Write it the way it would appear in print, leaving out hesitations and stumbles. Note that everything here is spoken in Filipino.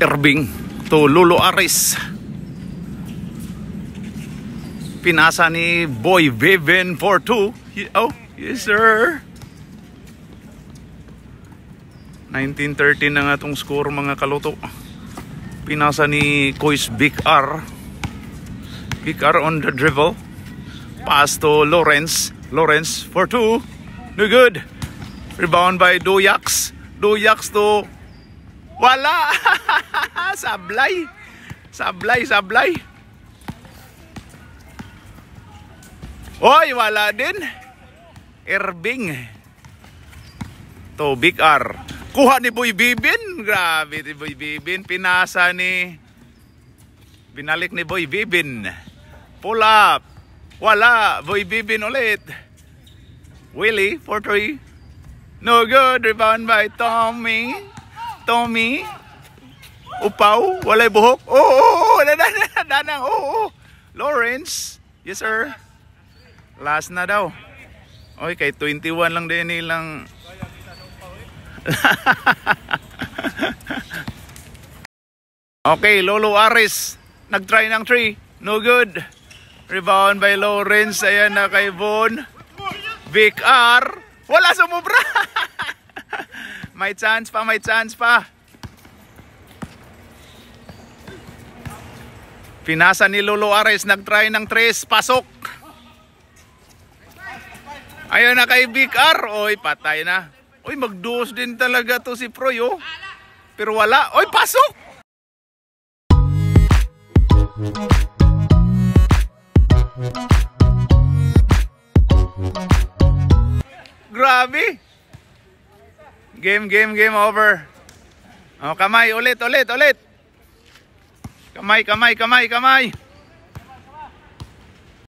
Irving to Lolo Aris. Pinasa ni Boy Viven for 2. Oh, yes sir. 19-13 na nga itong score mga kaluto. Pinasa ni Kois Big R. Big R on the dribble. Pass to Lawrence. Lawrence for 2. No good. Rebound by Doyax. Doyax to... Wala! Sablay. Sablay, sablay. Oy, wala din. Irving to Big R. Kuha ni Boy Bibin. Grabe ni Boy Bibin. Pinasa ni... Binalik ni Boy Bibin. Pull up. Wala. Boy Bibin ulit. Willie for 3. No good. Rebound by Tommy. Tommy. Upaw. Walay buhok. Oh, danang. Oh. Lawrence. Yes sir. Last na daw. Oy, kay 21 lang din nilang. Okay, Lolo Aris. Nag-try ng 3. No good. Rebound by Lawrence. Ayan na kay Von. Vic R. Wala sumubra. May chance pa, may chance pa. Pinasa ni Lolo Aris. Nag-try ng 3. Pasok. Ayun na kay Big R. Oy, patay na. Oy, magduos din talaga to si Proy, oh. Pero wala. Oy, pasok! Grabe. Game over. Oh, kamay, ulit. Kamay.